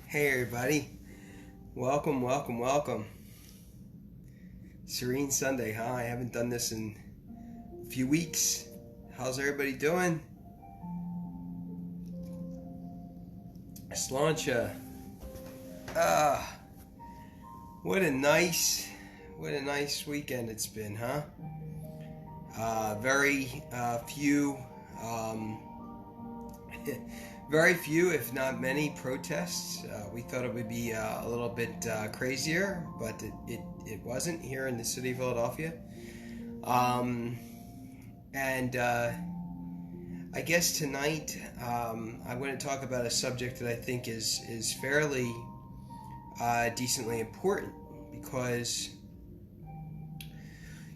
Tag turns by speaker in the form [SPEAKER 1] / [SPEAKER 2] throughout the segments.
[SPEAKER 1] Hey everybody, welcome. Serene Sunday, huh? I haven't done this in a few weeks. How's everybody doing? Slancha. What a nice weekend it's been, huh? Very few, very few, if not many, protests. We thought it would be a little bit crazier, but it wasn't here in the city of Philadelphia. And I guess tonight I'm going to talk about a subject that I think is fairly decently important because,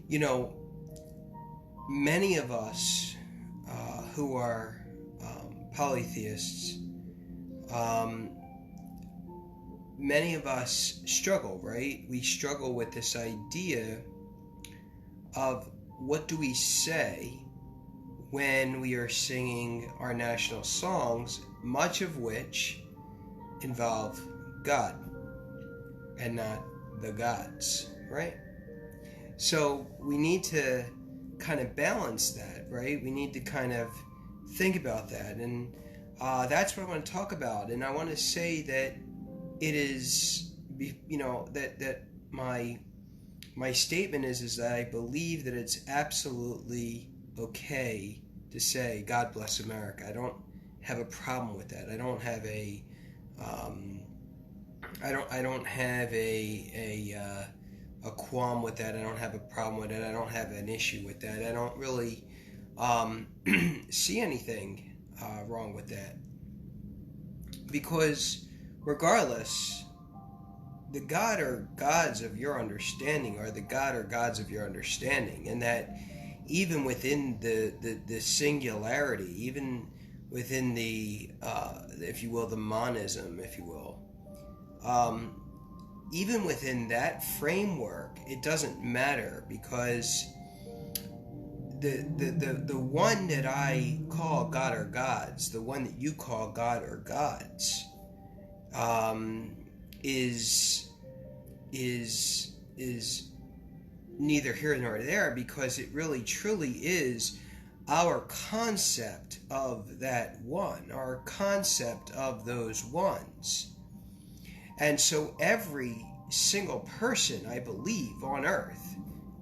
[SPEAKER 1] you know, many of us who are polytheists, many of us struggle, right? We struggle with this idea of what do we say when we are singing our national songs, much of which involve God and not the gods, right? So we need to kind of balance that, right? We need to kind of think about that, and that's what I want to talk about. And I want to say that it is, you know, that my statement is that I believe that it's absolutely okay to say God bless America. I don't have a problem with that. I don't have a a qualm with that. I don't have a problem with it. I don't have an issue with that. I don't really see anything wrong with that, because regardless, the God or gods of your understanding are the God or gods of your understanding, and that even within the singularity, even within the if you will, the monism, if you will, even within that framework, it doesn't matter, because the one that I call God or gods, the one that you call God or gods, is neither here nor there, because it really truly is our concept of that one, our concept of those ones. And so every single person, I believe, on earth,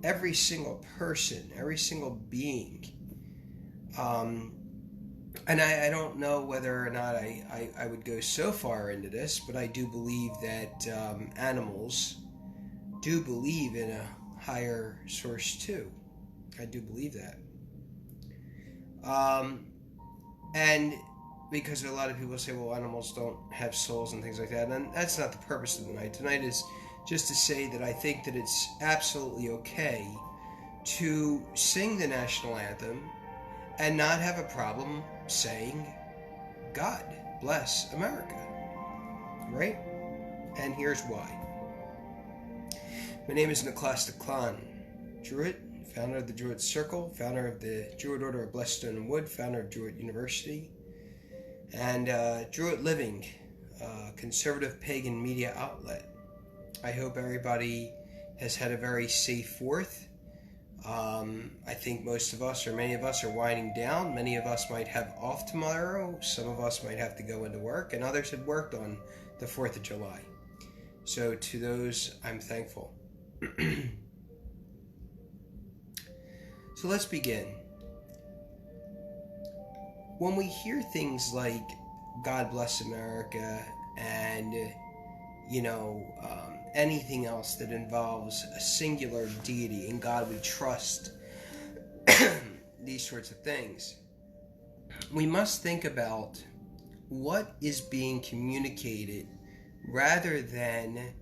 [SPEAKER 1] every single person, every single being, and I don't know whether or not I would go so far into this, but I do believe that animals do believe in a higher source too. I do believe that. And because a lot of people say, well, animals don't have souls and things like that, and that's not the purpose of the night. Tonight is just to say that I think that it's absolutely okay to sing the national anthem and not have a problem saying God bless America, right? And here's why. My name is Nicholas Declan, Druid, founder of the Druid Circle, founder of the Druid Order of Blessed Stone and Wood, founder of Druid University, and Druid Living, conservative pagan media outlet. I hope everybody has had a very safe 4th. I think most of us, or many of us, are winding down. Many of us might have off tomorrow. Some of us might have to go into work, and others had worked on the 4th of July. So to those, I'm thankful. So let's begin. When we hear things like God bless America and, you know, anything else that involves a singular deity, in God we trust, these sorts of things, we must think about what is being communicated, rather than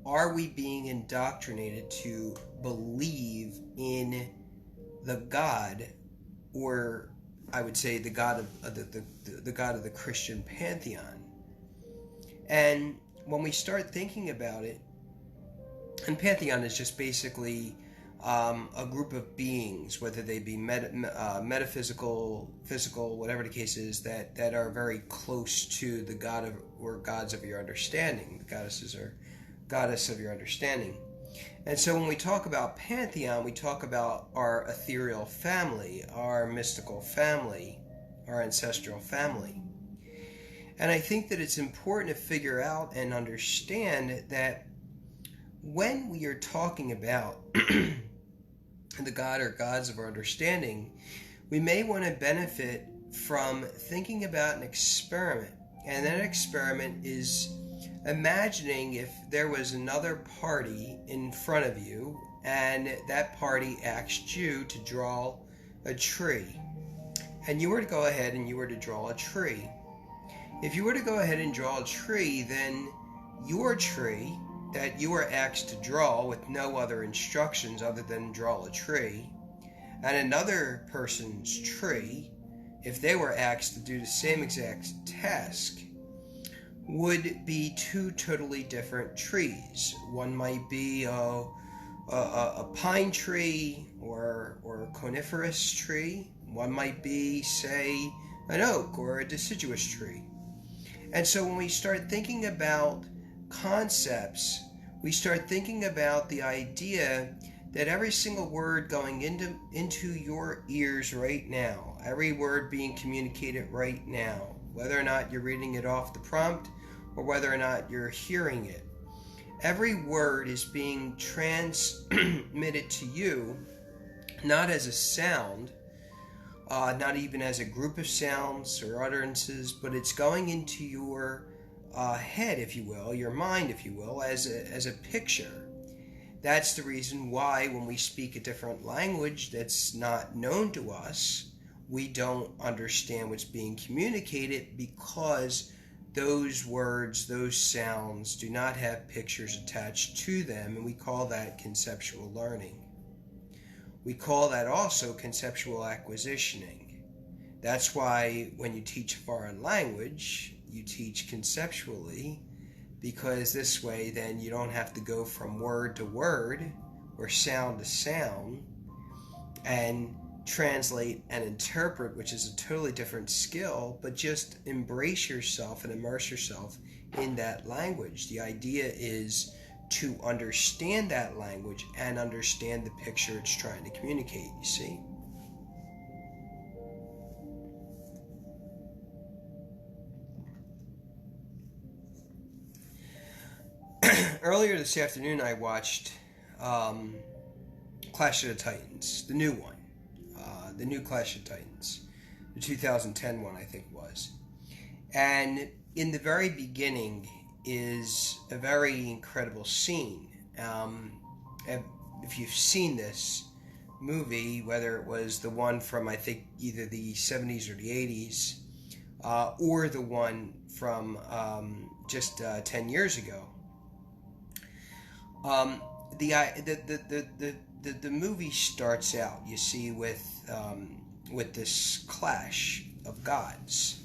[SPEAKER 1] are we being indoctrinated to believe in the God, or I would say the God of the God of the Christian pantheon. And when we start thinking about it, and pantheon is just basically a group of beings, whether they be metaphysical, physical, whatever the case is, that are very close to the God of, or gods of your understanding. The goddesses are goddess of your understanding. And so when we talk about pantheon, we talk about our ethereal family, our mystical family, our ancestral family. And I think that it's important to figure out and understand that when we are talking about the God or gods of our understanding, we may want to benefit from thinking about an experiment. And that experiment is imagining if there was another party in front of you and that party asked you to draw a tree. And you were to go ahead and you were to draw a tree. If you were to go ahead and draw a tree, then your tree that you were asked to draw with no other instructions other than draw a tree, and another person's tree, if they were asked to do the same exact task, would be two totally different trees. One might be a pine tree or a coniferous tree. One might be, say, an oak or a deciduous tree. And so when we start thinking about concepts, we start thinking about the idea that every single word going into your ears right now, every word being communicated right now, whether or not you're reading it off the prompt or whether or not you're hearing it, every word is being transmitted to you, not as a sound, not even as a group of sounds or utterances, but it's going into your head, if you will, your mind, if you will, as a picture. That's the reason why when we speak a different language that's not known to us, we don't understand what's being communicated, because those words, those sounds do not have pictures attached to them, and we call that conceptual learning. We call that also conceptual acquisitioning. That's why when you teach a foreign language, you teach conceptually, because this way then you don't have to go from word to word or sound to sound and translate and interpret, which is a totally different skill, but just embrace yourself and immerse yourself in that language. The idea is to understand that language and understand the picture it's trying to communicate, you see? Earlier this afternoon, I watched Clash of the Titans, the new one, the new Clash of Titans, the 2010 one, I think it was. And in the very beginning is a very incredible scene. If you've seen this movie, whether it was the one from, I think, either the 70s or the 80s, or the one from just 10 years ago, the movie starts out, you see, with this clash of gods,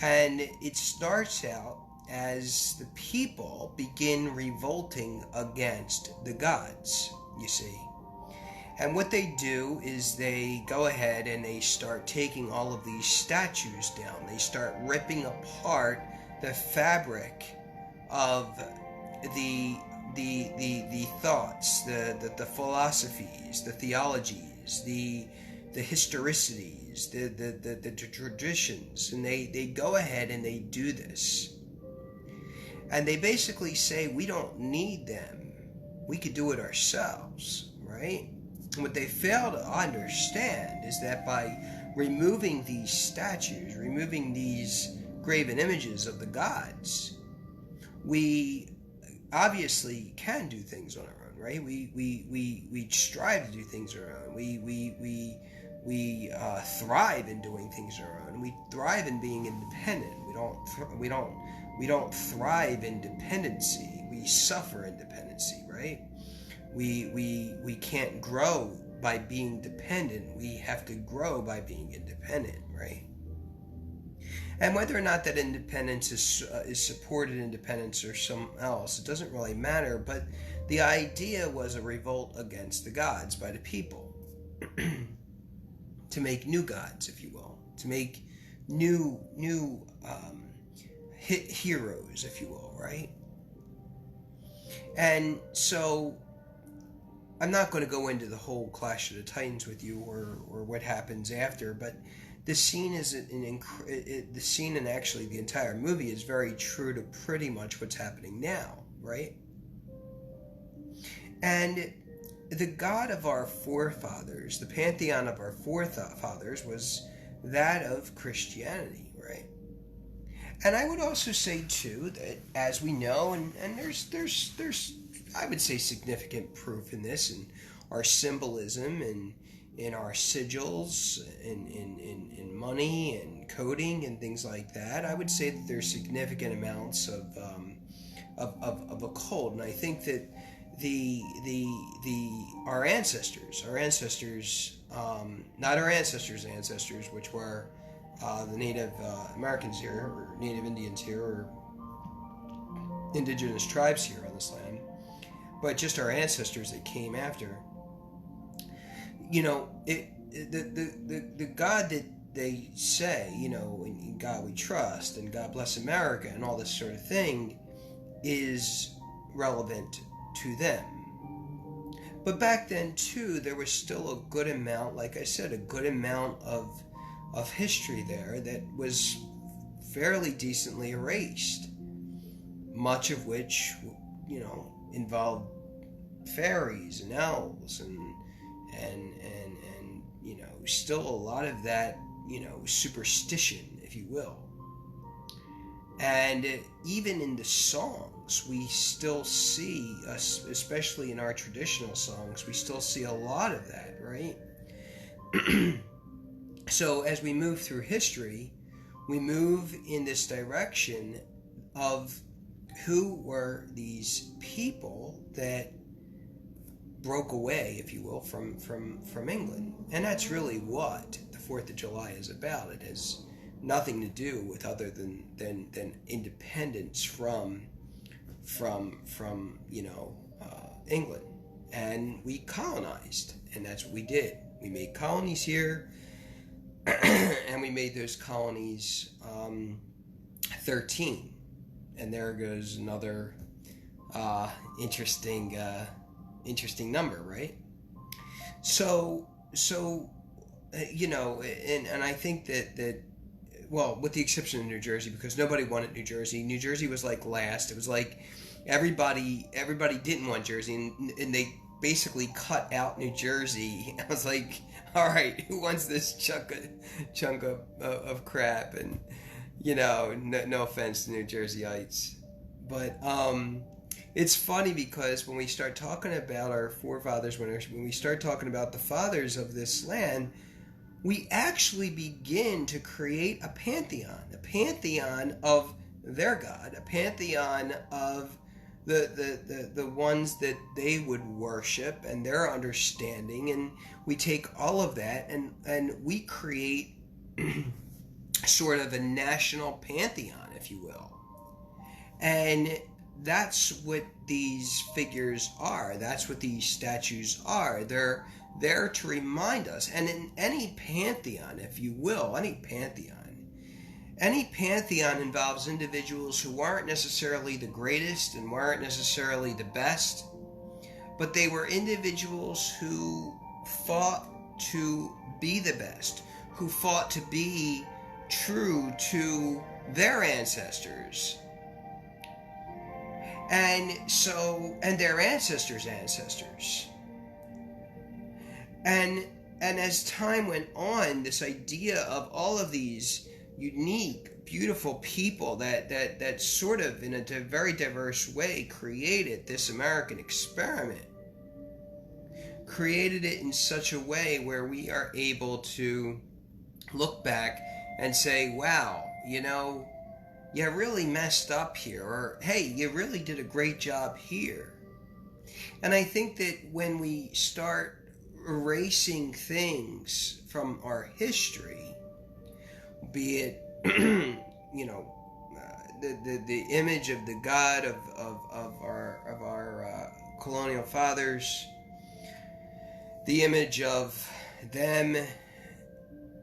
[SPEAKER 1] and it starts out as the people begin revolting against the gods, you see. And what they do is they go ahead and they start taking all of these statues down. They start ripping apart the fabric of the thoughts, the philosophies, the theologies, the historicities, the traditions, and they go ahead and they do this. And they basically say, we don't need them. We could do it ourselves, right? And what they fail to understand is that by removing these statues, removing these graven images of the gods, we obviously can do things on our own, right? We strive to do things on our own. We thrive in doing things on our own. We thrive in being independent. We don't thrive in dependency. We suffer in dependency, right? We can't grow by being dependent. We have to grow by being independent, right? And whether or not that independence is supported independence or something else, it doesn't really matter. But The idea was a revolt against the gods by the people. To make new gods, if you will. To make new heroes, if you will, right? And so I'm not going to go into the whole Clash of the Titans with you, or what happens after, but the scene is the scene, and actually the entire movie is very true to pretty much what's happening now, right? And the God of our forefathers, the pantheon of our forefathers, was that of Christianity, right? And I would also say too that, as we know, and there's I would say significant proof in this, in our symbolism and in our sigils, in money and coding and things like that. I would say that there's significant amounts of occult, and I think that our ancestors, not our ancestors, which were the Native Americans here, or Native Indians here, or indigenous tribes here on this land, but just our ancestors that came after. You know, the God that they say, you know, in God we trust, and God bless America, and all this sort of thing, is relevant to them. But back then too, there was still a good amount, like I said, a good amount of history there that was fairly decently erased, much of which, you know, involved fairies and elves and you know, still a lot of that, you know, superstition, if you will. And even in the songs, we still see, especially in our traditional songs, we still see a lot of that, right? So as we move through history, we move in this direction of who were these people that broke away, if you will, from England. And that's really what the 4th of July is about. It has nothing to do with other than independence from you know, England. And we colonized, and that's what we did. We made colonies here, and we made those colonies 13. And there goes another interesting number, right? So you know, and I think that well, with the exception of New Jersey, because nobody wanted New Jersey. New Jersey was like last. It was like everybody didn't want Jersey, and they basically cut out New Jersey. I was like, all right, who wants this chunk of crap? And you know, no offense to New Jerseyites, but it's funny because when we start talking about our forefathers, when we start talking about the fathers of this land, we actually begin to create a pantheon of their God, a pantheon of the ones that they would worship and their understanding, and we take all of that and we create sort of a national pantheon, if you will. And that's what these figures are. That's what these statues are. They're there to remind us. And in any pantheon, if you will, any pantheon involves individuals who weren't necessarily the greatest and weren't necessarily the best, but they were individuals who fought to be the best, who fought to be true to their ancestors. And their ancestors' ancestors. And as time went on, this idea of all of these unique, beautiful people that sort of, in a very diverse way, created this American experiment, created it in such a way where we are able to look back and say, wow, you know, you really messed up here, or hey, you really did a great job here. And I think that when we start erasing things from our history, be it you know, the image of the God of our colonial fathers, the image of them,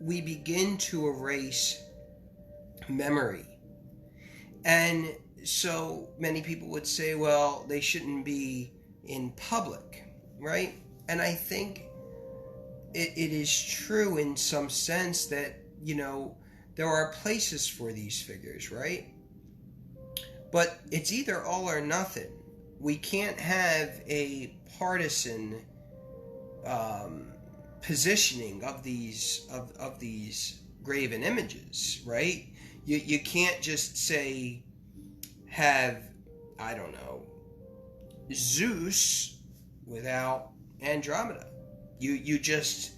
[SPEAKER 1] we begin to erase memory. And so many people would say, well, they shouldn't be in public, right? And I think it is true in some sense that, there are places for these figures, right? But it's either all or nothing. We can't have a partisan positioning of these graven images, right? You can't just say have, I don't know, Zeus without Andromeda. You just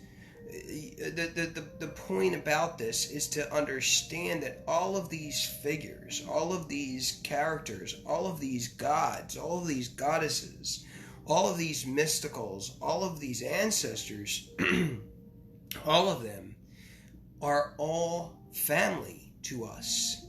[SPEAKER 1] the point about this is to understand that all of these figures, all of these characters, all of these gods, all of these goddesses, all of these mysticals, all of these ancestors, all of them are all family to us.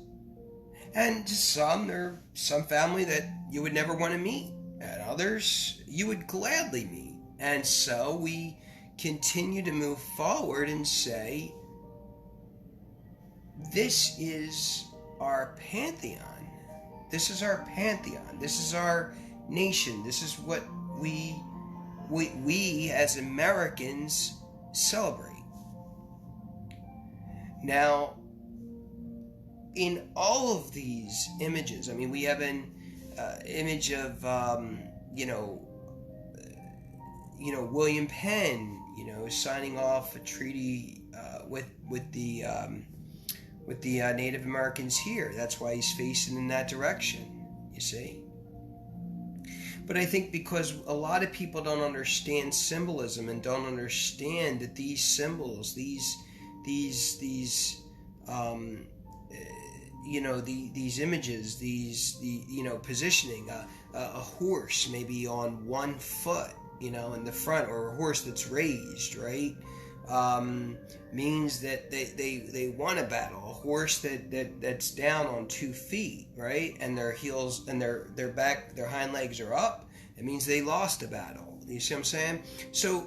[SPEAKER 1] And to some, they're some family that you would never want to meet, and others you would gladly meet. And so we continue to move forward and say, this is our pantheon. This is our pantheon. This is our nation. This is what we as Americans celebrate. Now, in all of these images, I mean, we have an image of, William Penn, signing off a treaty with the Native Americans here. That's why he's facing in that direction, you see. But I think because a lot of people don't understand symbolism and don't understand that these symbols, these images, positioning a horse maybe on one foot, in the front, or a horse that's raised, right, means that they won a battle. A horse that's down on 2 feet, right, and their heels and their hind legs are up, it means they lost a battle. You see what I'm saying? So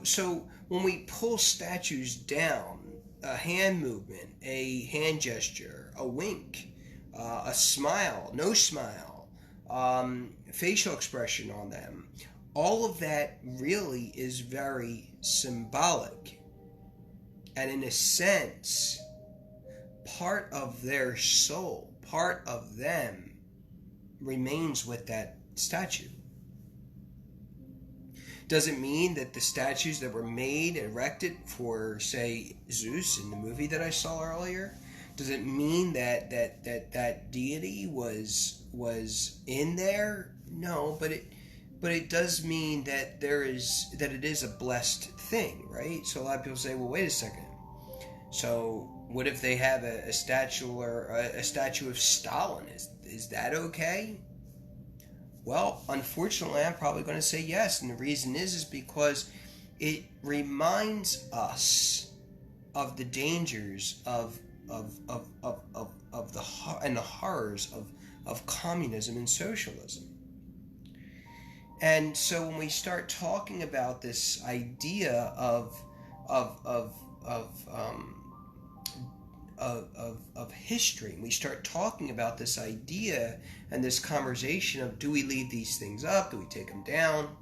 [SPEAKER 1] when we pull statues down, a hand movement, a hand gesture, a wink, a smile, no smile, facial expression on them, all of that really is very symbolic. And in a sense, part of their soul, part of them, remains with that statue. Does it mean that the statues that were made, erected for, say, Zeus in the movie that I saw earlier, does it mean that deity was in there? No, but it does mean that it is a blessed thing, right? So a lot of people say, well, wait a second. So what if they have a statue or a statue of Stalin? Is that okay? Well, unfortunately, I'm probably going to say yes, and the reason is because it reminds us of the dangers of the horrors of communism and socialism. And so when we start talking about this idea of history, we start talking about this idea and this conversation of, do we leave these things up? Do we take them down?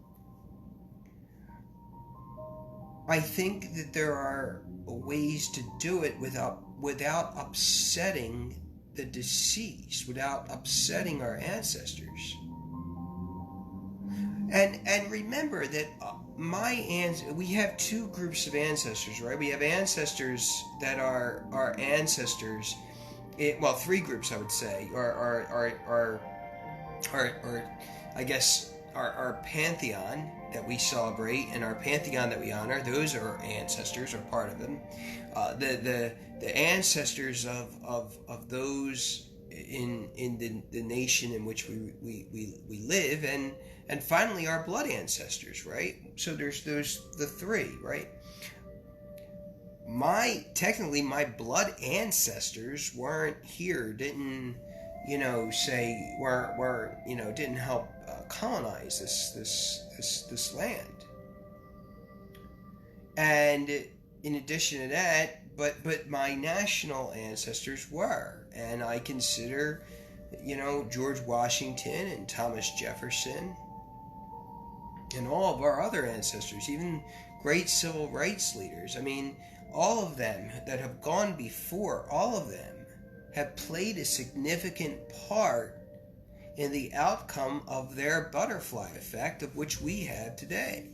[SPEAKER 1] I think that there are ways to do it without upsetting the deceased, without upsetting our ancestors. And remember that we have 2 groups of ancestors, right? We have ancestors that are our ancestors. 3 groups, I would say, are I guess our pantheon that we celebrate and our pantheon that we honor. Those are our ancestors, or part of them. The ancestors of those in the nation in which we live, and finally our blood ancestors, right? So there's the 3, right? Technically my blood ancestors weren't here, didn't help colonize this land. And in addition to that, but my national ancestors were, and I consider, George Washington and Thomas Jefferson and all of our other ancestors, even great civil rights leaders. I mean, all of them that have gone before, all of them have played a significant part in the outcome of their butterfly effect, of which we have today.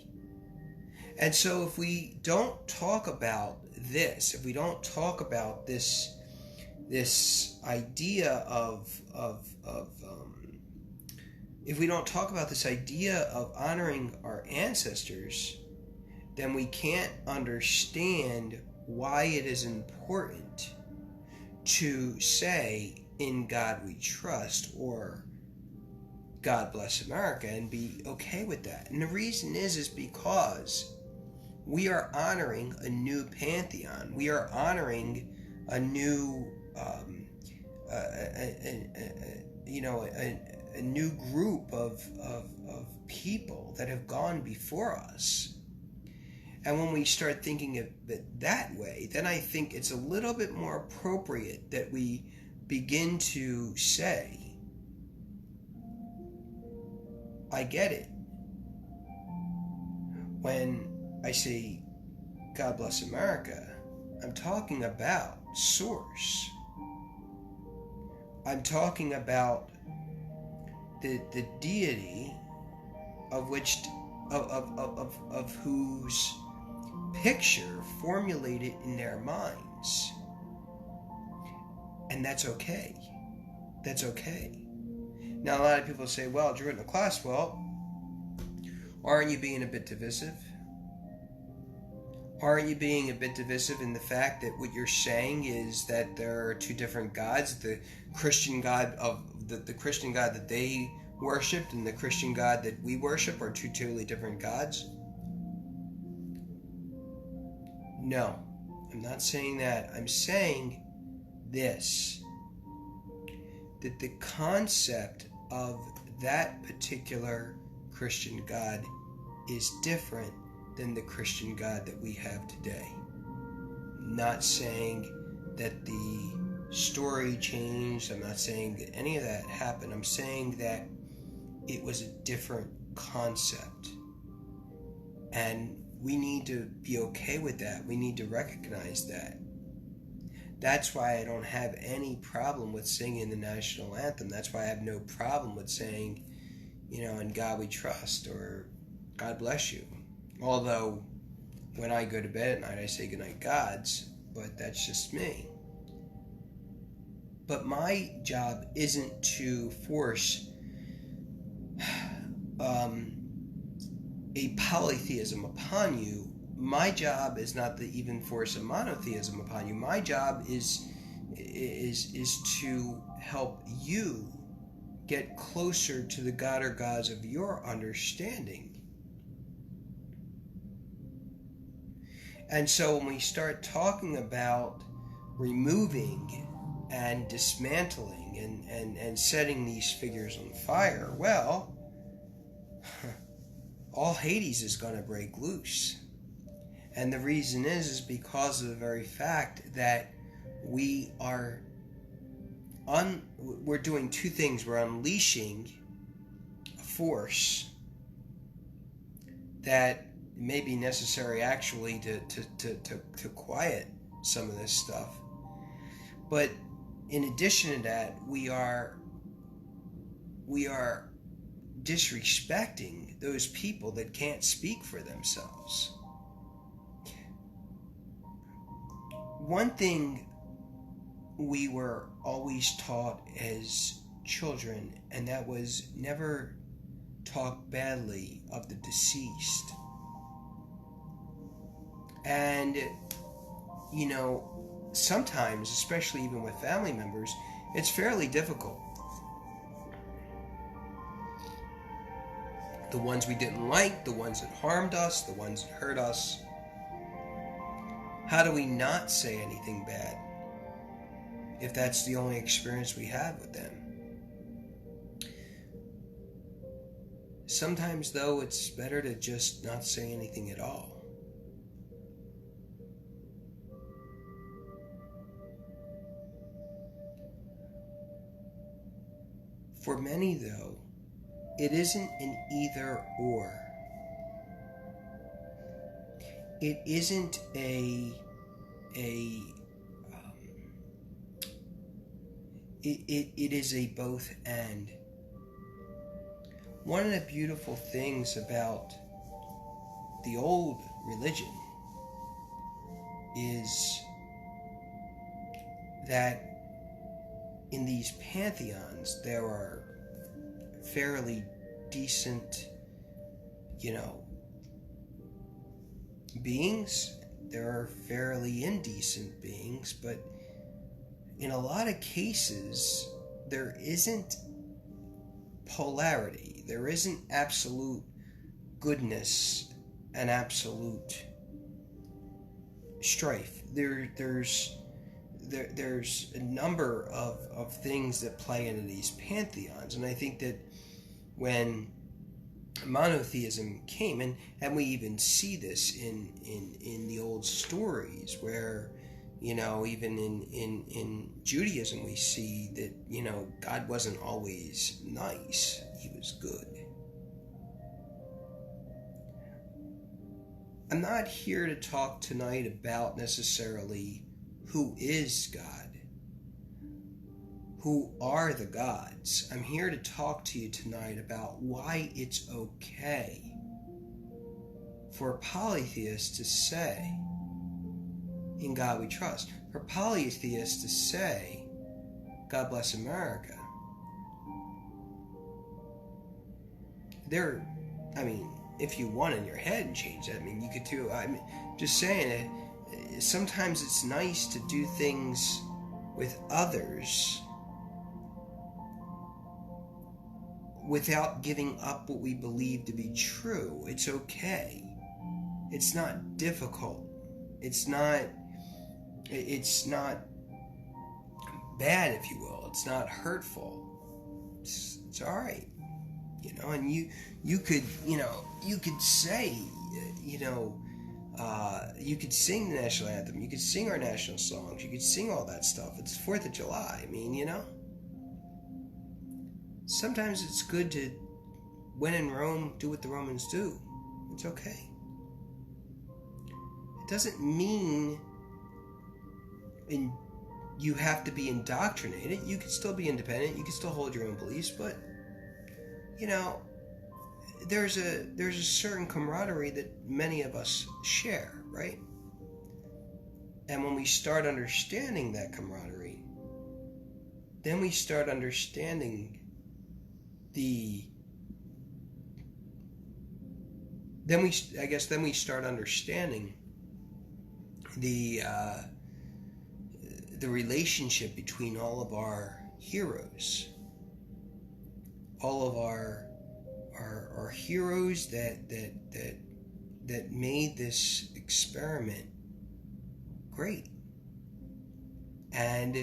[SPEAKER 1] And so if we don't talk about this, if we don't talk about this idea if we don't talk about this idea of honoring our ancestors, then we can't understand why it is important to say, "In God we trust," or "God bless America," and be okay with that. And the reason is because we are honoring a new pantheon. We are honoring a new, a new group of people that have gone before us. And when we start thinking of it that way, then I think it's a little bit more appropriate that we begin to say, I get it. When I say, "God bless America," I'm talking about source. I'm talking about the deity of whose picture formulated in their minds. And that's okay. That's okay. Now, a lot of people say, "Well, Druid in the class," well, aren't you being a bit divisive? Aren't you being a bit divisive in the fact that what you're saying is that there are two different gods, the Christian God the Christian God that they worshipped and the Christian God that we worship are two totally different gods? No, I'm not saying that. I'm saying this, that the concept of that particular Christian God is different than the Christian God that we have today. I'm not saying that the story changed. I'm not saying that any of that happened. I'm saying that it was a different concept. And we need to be okay with that. We need to recognize that. That's why I don't have any problem with singing the national anthem. That's why I have no problem with saying, "In God we trust," or "God bless you." Although, when I go to bed at night, I say "Goodnight, gods," but that's just me. But my job isn't to force a polytheism upon you. My job is not to even force a monotheism upon you. My job is to help you get closer to the God or gods of your understanding. And so when we start talking about removing and dismantling and setting these figures on fire, well, all Hades is going to break loose. And the reason is because of the very fact that we're doing two things. We're unleashing a force that may be necessary actually to quiet some of this stuff. But in addition to that, we are disrespecting those people that can't speak for themselves. One thing we were always taught as children, and that was never talk badly of the deceased. And, sometimes, especially even with family members, it's fairly difficult. The ones we didn't like, the ones that harmed us, the ones that hurt us. How do we not say anything bad if that's the only experience we had with them? Sometimes, though, it's better to just not say anything at all. For many, though, it isn't an either or. It isn't it is a both and. One of the beautiful things about the old religion is that in these pantheons there are fairly decent, beings. There are fairly indecent beings, but in a lot of cases there isn't polarity. There isn't absolute goodness and absolute strife. There's a number of things that play into these pantheons, and I think that when monotheism came, and we even see this in the old stories where, even in Judaism we see that, God wasn't always nice, he was good. I'm not here to talk tonight about necessarily who is God, who are the gods. I'm here to talk to you tonight about why it's okay for polytheists to say, "In God we trust." For polytheists to say, "God bless America." If you want in your head and change that, you could too. Just saying it. Sometimes it's nice to do things with others without giving up what we believe to be true. It's okay. It's not difficult. It's not bad, if you will. It's not hurtful. It's all right. And you could say, you could sing the national anthem, you could sing our national songs, you could sing all that stuff. It's 4th of July. Sometimes it's good to, when in Rome, do what the Romans do. It's okay. It doesn't mean you have to be indoctrinated. You can still be independent, you can still hold your own beliefs, but there's a certain camaraderie that many of us share, right? And when we start understanding that camaraderie, then we start understanding then we start understanding the relationship between all of our heroes. All of our heroes that made this experiment great, and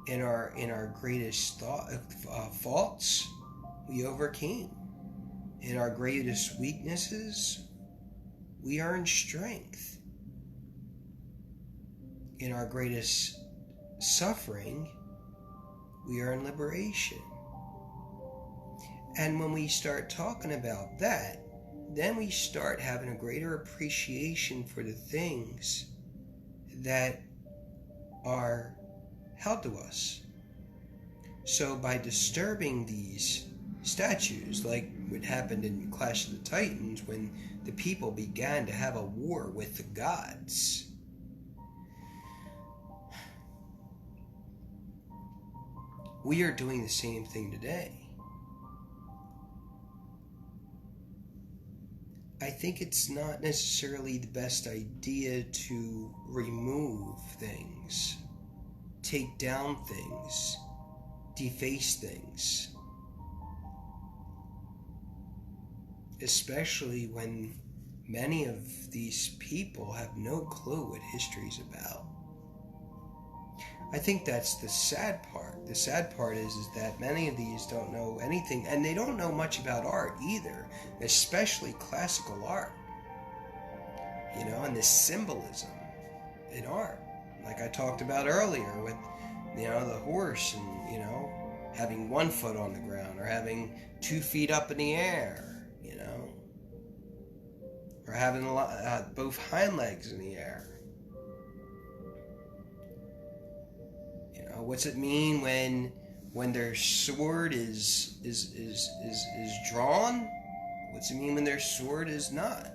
[SPEAKER 1] in our greatest faults, we overcame. In our greatest weaknesses, we earned strength. In our greatest suffering, we earned liberation. And when we start talking about that, then we start having a greater appreciation for the things that are held to us. So by disturbing these statues, like what happened in Clash of the Titans when the people began to have a war with the gods, we are doing the same thing today. I think it's not necessarily the best idea to remove things, take down things, deface things, especially when many of these people have no clue what history is about. I think that's the sad part. The sad part is that many of these don't know anything, and they don't know much about art either, especially classical art. And the symbolism in art, like I talked about earlier with, the horse and, having 1 foot on the ground or having 2 feet up in the air, or having both hind legs in the air. What's it mean when their sword is drawn? What's it mean when their sword is not?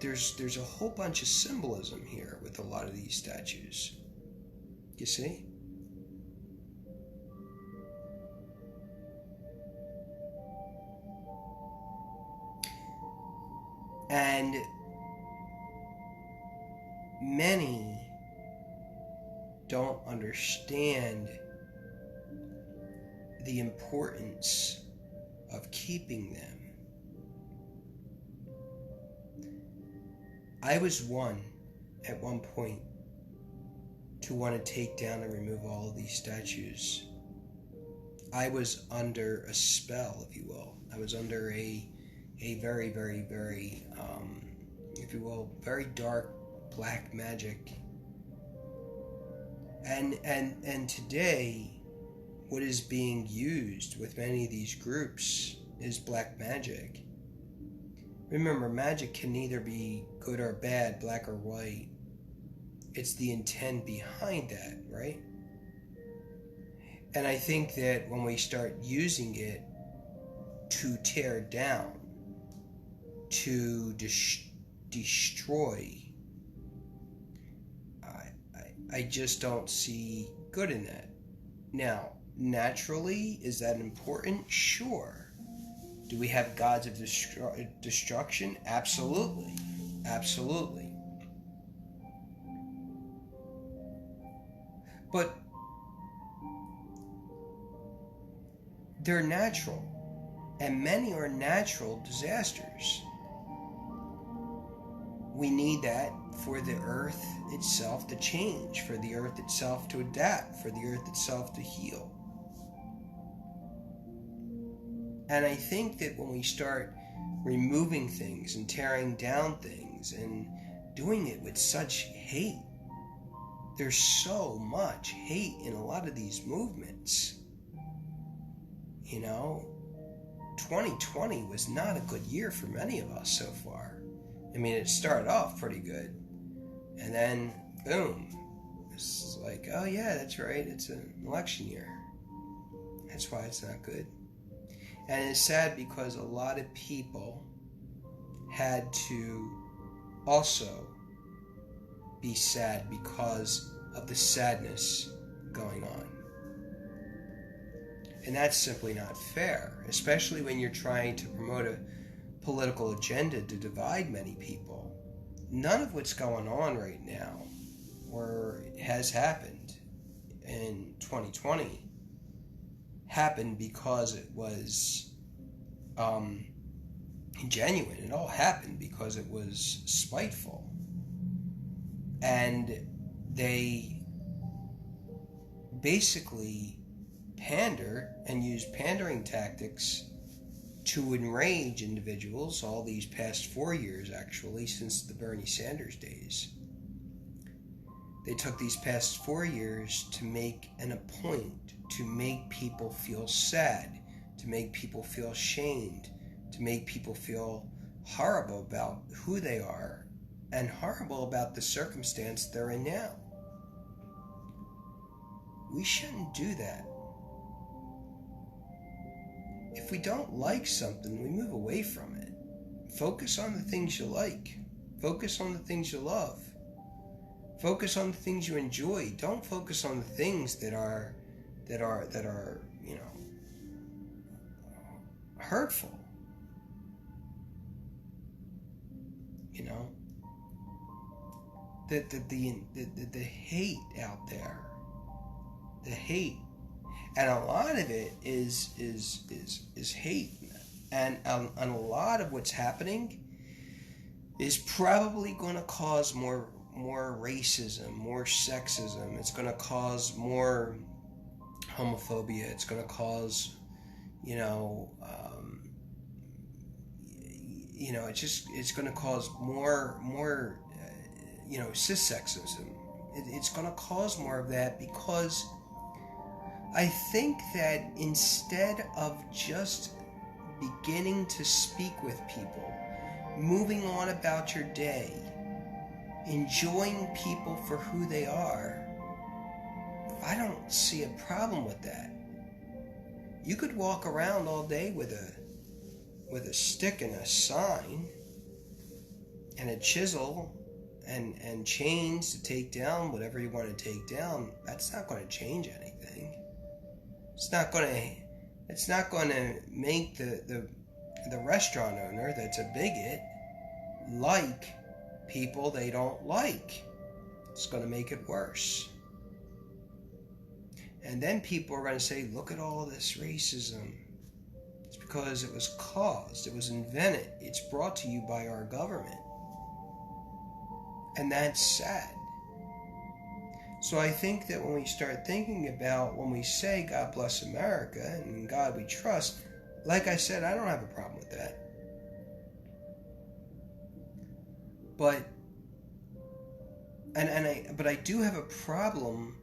[SPEAKER 1] There's a whole bunch of symbolism here with a lot of these statues. You see? And many don't understand the importance of keeping them. I was one at one point to want to take down and remove all of these statues. I was under a spell, if you will. I was under a very, very, very, if you will, very dark black magic. And today, what is being used with many of these groups is black magic. Remember, magic can neither be good or bad, black or white. It's the intent behind that, right? And I think that when we start using it to tear down, to destroy, I just don't see good in that. Now, naturally, is that important? Sure. Do we have gods of destruction? Absolutely. Absolutely. But they're natural, and many are natural disasters. We need that for the earth itself to change, for the earth itself to adapt, for the earth itself to heal. And I think that when we start removing things and tearing down things and doing it with such hate, there's so much hate in a lot of these movements. 2020 was not a good year for many of us so far. I mean, it started off pretty good, and then boom, it's like, oh yeah, that's right, it's an election year. That's why it's not good. And it's sad because a lot of people had to also be sad because of the sadness going on. And that's simply not fair, especially when you're trying to promote a political agenda to divide many people. None of what's going on right now, or has happened in 2020, happened because it was genuine. It all happened because it was spiteful. And they basically pander and use pandering tactics to enrage individuals all these past 4 years, actually, since the Bernie Sanders days. They took these past 4 years to make an a point, to make people feel sad, to make people feel shamed, to make people feel horrible about who they are and horrible about the circumstance they're in now. We shouldn't do that. If we don't like something, we move away from it. Focus on the things you like. Focus on the things you love. Focus on the things you enjoy. Don't focus on the things that are hurtful. The hate out there. The hate. And a lot of it is hate, and a lot of what's happening is probably going to cause more more racism, more sexism. It's going to cause more homophobia. It's going to cause, it's going to cause more, cis sexism. It's going to cause more of that, because I think that instead of just beginning to speak with people, moving on about your day, enjoying people for who they are, I don't see a problem with that. You could walk around all day with a stick and a sign and a chisel and chains to take down whatever you want to take down. That's not going to change anything. It's not going to make the restaurant owner that's a bigot like people they don't like. It's going to make it worse. And then people are going to say, look at all this racism. It's because it was caused, it was invented, it's brought to you by our government. And that's sad. So I think that when we start thinking about, when we say God bless America and in God we trust, like I said, I don't have a problem with that. But I do have a problem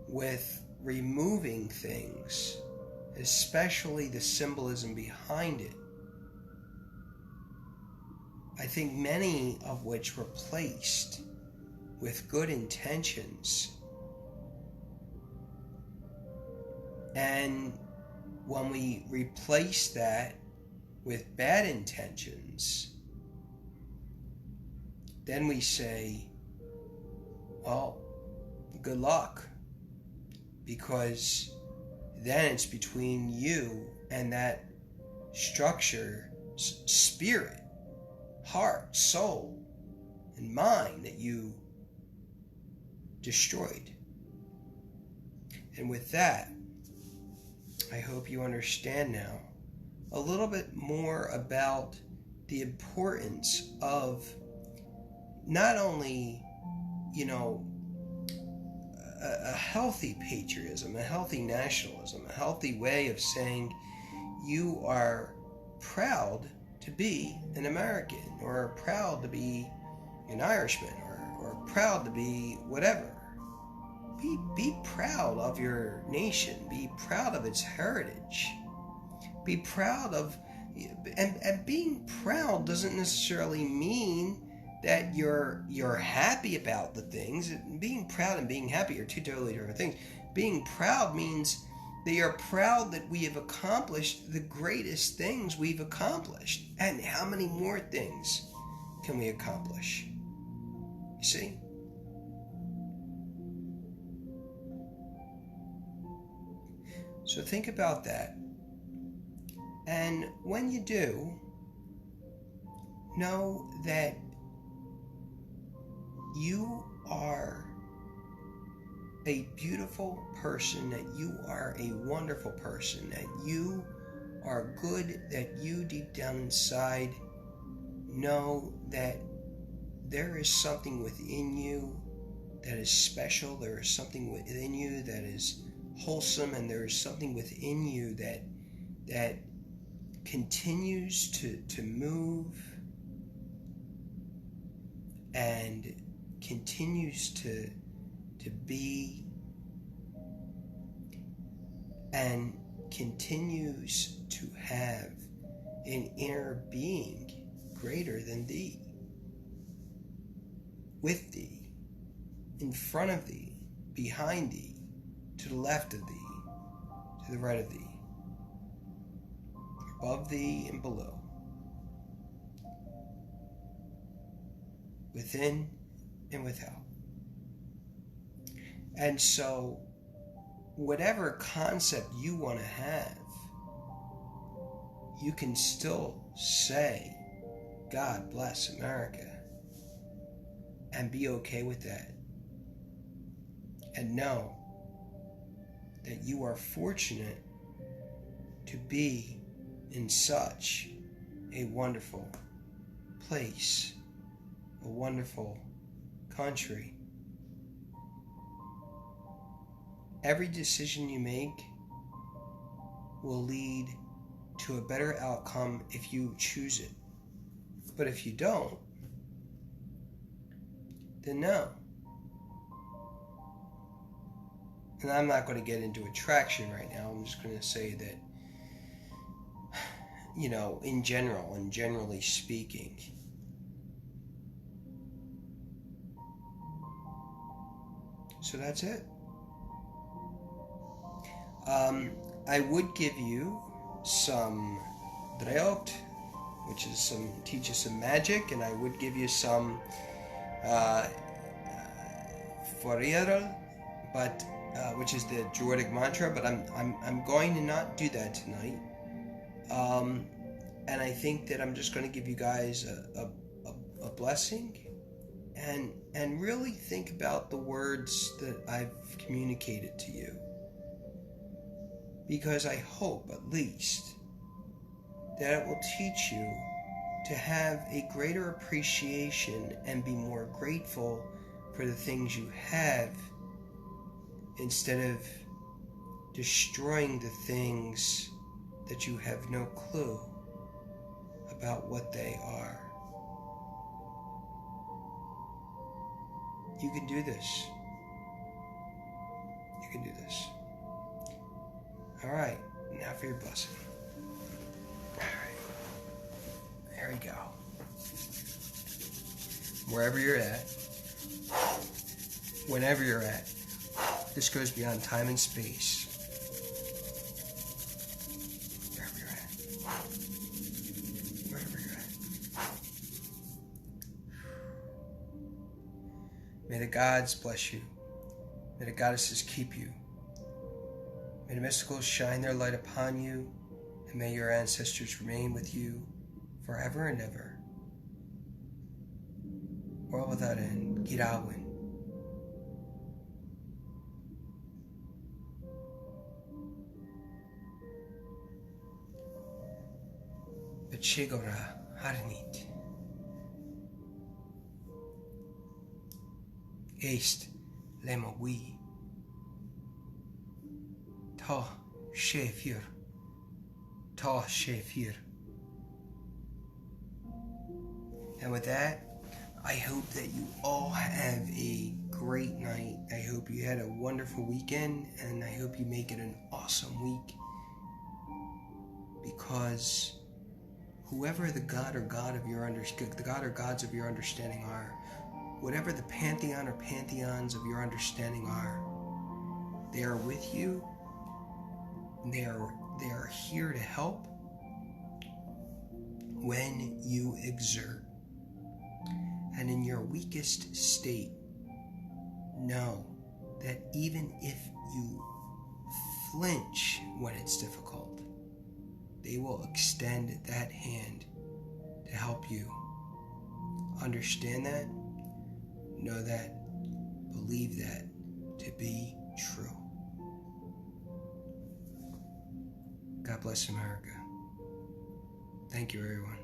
[SPEAKER 1] with removing things, especially the symbolism behind it. I think many of which were placed with good intentions. And when we replace that with bad intentions, then we say, well, good luck. Because then it's between you and that structure, spirit, heart, soul, and mind that you destroyed. And with that, I hope you understand now a little bit more about the importance of not only, a healthy patriotism, a healthy nationalism, a healthy way of saying you are proud to be an American, or proud to be an Irishman, or proud to be whatever. Be proud of your nation. Be proud of its heritage. Be proud of, and being proud doesn't necessarily mean that you're happy about the things. Being proud and being happy are two totally different things. Being proud means that you're proud that we have accomplished the greatest things we've accomplished. And how many more things can we accomplish? You see? So think about that. And when you do, know that you are a beautiful person, that you are a wonderful person, that you are good, that you deep down inside know that there is something within you that is special, there is something within you that is wholesome, and there is something within you that continues to move and continues to be and continues to have an inner being greater than thee, with thee, in front of thee, behind thee, to the left of thee, to the right of thee, above thee and below, within and without. And so, whatever concept you want to have, you can still say, God bless America, and be okay with that. And know that you are fortunate to be in such a wonderful place, a wonderful country. Every decision you make will lead to a better outcome if you choose it. But if you don't, then no. And I'm not going to get into attraction right now. I'm just going to say that, in general and generally speaking, so that's it. I would give you some Druid, which is teaches some magic, and I would give you some Forefathers, but which is the Druidic mantra. But I'm going to not do that tonight. And I think that I'm just going to give you guys a blessing, and really think about the words that I've communicated to you. Because I hope, at least, that it will teach you to have a greater appreciation and be more grateful for the things you have, instead of destroying the things that you have no clue about what they are. You can do this. You can do this. All right, now for your blessing. All right, there we go. Wherever you're at, whenever you're at, this goes beyond time and space. Wherever you're at. Wherever you're at. May the gods bless you. May the goddesses keep you. May the mysticals shine their light upon you, and may your ancestors remain with you forever and ever. World without end. Girawin. Bechigora Harnit. East Lemogui. Ta Shefir. Ta Shefir. And with that, I hope that you all have a great night. I hope you had a wonderful weekend, and I hope you make it an awesome week. Because whoever the god or gods of your understanding are, whatever the pantheon or pantheons of your understanding are, they are with you. They are here to help when you exert. And in your weakest state, know that even if you flinch when it's difficult, they will extend that hand to help you. Understand that, know that, believe that to be true. God bless America. Thank you, everyone.